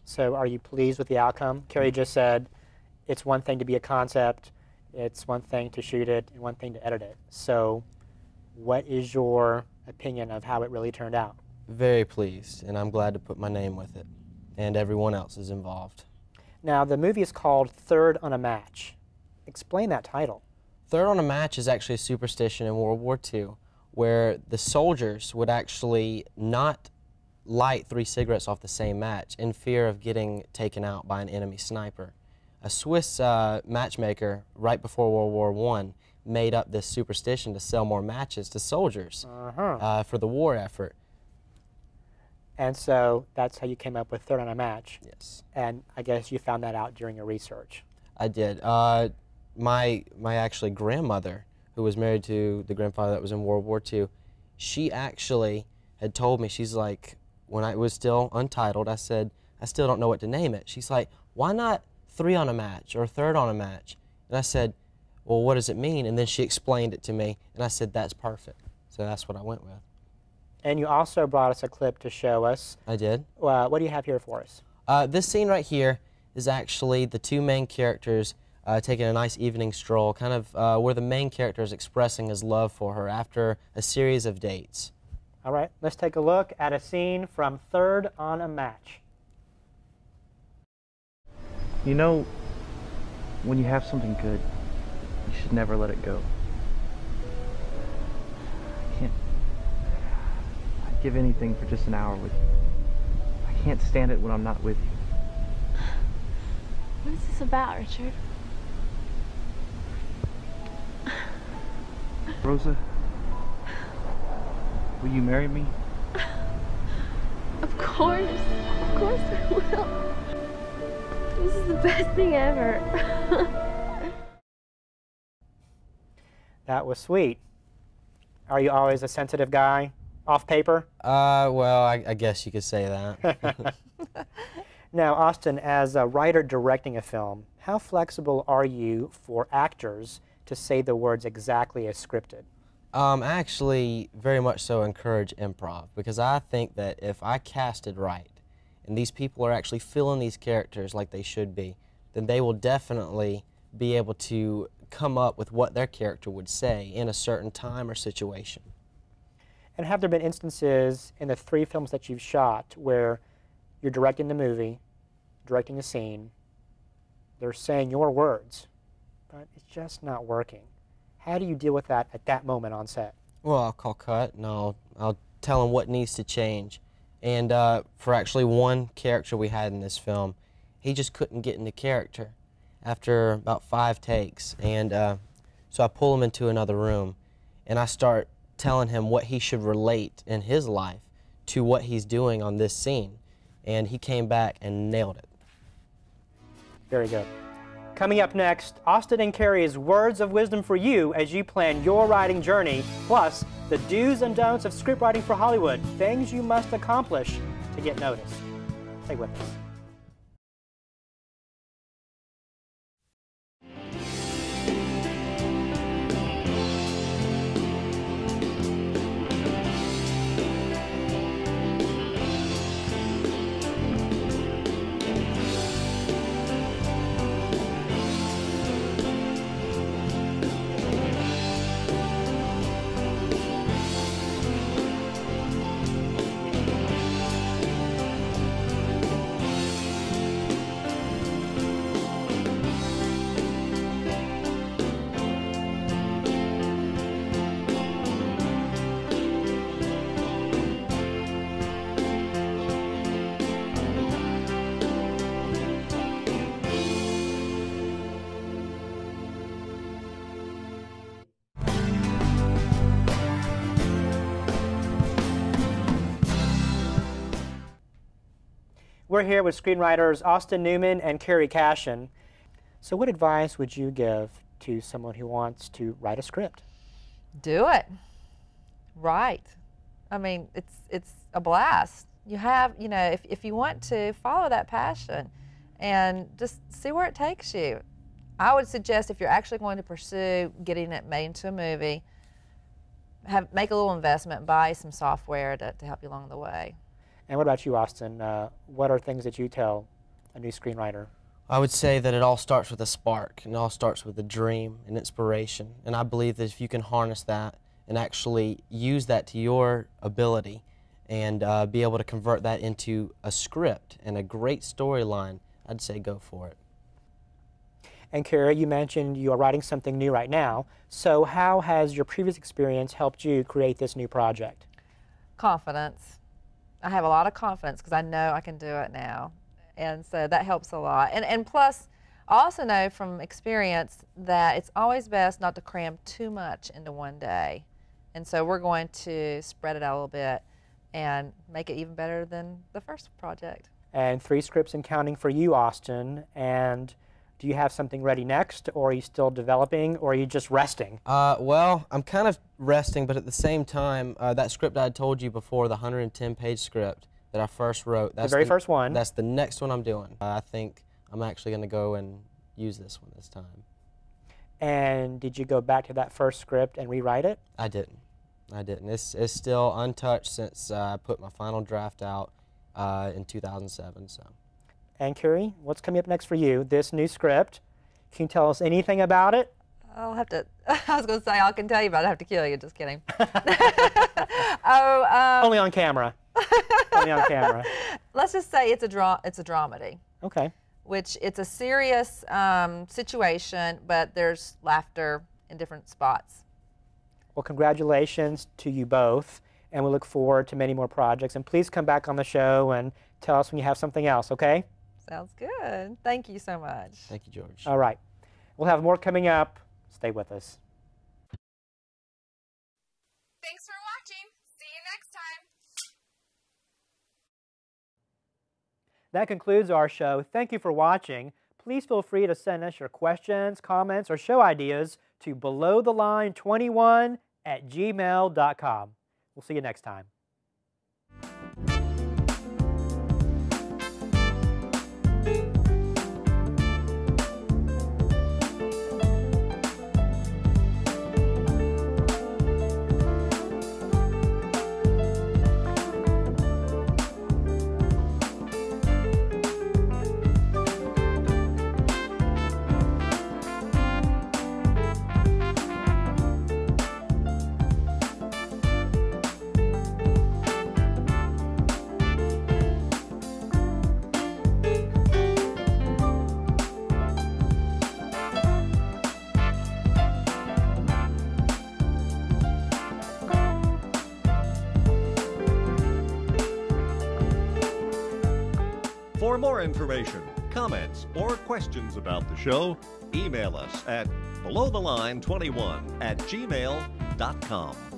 So are you pleased with the outcome? Kerry just said it's one thing to be a concept, it's one thing to shoot it, and one thing to edit it. So what is your opinion of how it really turned out? Very pleased, and I'm glad to put my name with it, and everyone else is involved. Now, the movie is called Third on a Match. Explain that title. Third on a match is actually a superstition in World War II where the soldiers would actually not light 3 cigarettes off the same match in fear of getting taken out by an enemy sniper. A Swiss matchmaker right before World War I made up this superstition to sell more matches to soldiers for the war effort. And so that's how you came up with Third on a Match. Yes. And I guess you found that out during your research. I did. My actually grandmother, who was married to the grandfather that was in World War II, she actually had told me, she's like, when I was still untitled, I said, I still don't know what to name it. She's like, why not 3 on a match or Third on a Match? And I said, well, what does it mean? And then she explained it to me, and I said, that's perfect. So that's what I went with. And you also brought us a clip to show us. I did. What do you have here for us? This scene right here is actually the 2 main characters taking a nice evening stroll, kind of where the main character is expressing his love for her after a series of dates. All right, let's take a look at a scene from Third on a Match. You know, when you have something good, you should never let it go. I'd give anything for just an hour with you. I can't stand it when I'm not with you. What is this about, Richard? Rosa, will you marry me? Of course I will. This is the best thing ever. That was sweet. Are you always a sensitive guy, off paper? Well, I guess you could say that. Now, Austin, as a writer directing a film, how flexible are you for actors to say the words exactly as scripted? I actually very much so encourage improv, because I think that if I cast it right, and these people are actually feeling these characters like they should be, then they will definitely be able to come up with what their character would say in a certain time or situation. And have there been instances in the 3 films that you've shot where you're directing the movie, directing a scene, they're saying your words, but it's just not working? How do you deal with that at that moment on set? Well, I'll call cut, and I'll tell them what needs to change. And for actually one character we had in this film, he just couldn't get into character after about 5 takes. And so I pull him into another room, and I start telling him what he should relate in his life to what he's doing on this scene. And he came back and nailed it. Very good. Coming up next, Austin and Kerry's words of wisdom for you as you plan your writing journey, plus the do's and don'ts of scriptwriting for Hollywood, things you must accomplish to get noticed. Stay with us. We're here with screenwriters Austin Newman and Kerry Cashion. So what advice would you give to someone who wants to write a script? Do it. Write. I mean, it's a blast. You have, you know, if you want to, follow that passion and just see where it takes you. I would suggest if you're actually going to pursue getting it made into a movie, make a little investment, buy some software to help you along the way. And what about you, Austin? What are things that you tell a new screenwriter? I would say that it all starts with a spark, and it all starts with a dream and inspiration. And I believe that if you can harness that and actually use that to your ability and be able to convert that into a script and a great storyline, I'd say go for it. And Kerry, you mentioned you are writing something new right now. So how has your previous experience helped you create this new project? Confidence. I have a lot of confidence because I know I can do it now. And so that helps a lot. And plus, I also know from experience that it's always best not to cram too much into one day. And so we're going to spread it out a little bit and make it even better than the first project. And 3 scripts and counting for you, Austin. And do you have something ready next, or are you still developing, or are you just resting? Well, I'm kind of resting, but at the same time, that script I had told you before, the 110-page script that I first wrote. That's the very first one. That's the next one I'm doing. I think I'm actually going to go and use this one this time. And did you go back to that first script and rewrite it? I didn't. It's still untouched since I put my final draft out in 2007. So. And Kerry, what's coming up next for you? This new script. Can you tell us anything about it? I'll have to, I was going to say I can tell you, but I'd have to kill you. Just kidding. Only on camera. Only on camera. Let's just say it's a dramedy. Okay. Which it's a serious situation, but there's laughter in different spots. Well, congratulations to you both, and we look forward to many more projects. And please come back on the show and tell us when you have something else, okay? Sounds good. Thank you so much. Thank you, George. All right. We'll have more coming up. Stay with us. Thanks for watching. See you next time. That concludes our show. Thank you for watching. Please feel free to send us your questions, comments, or show ideas to belowtheline21@gmail.com. We'll see you next time. For more information, comments, or questions about the show, email us at belowtheline21@gmail.com.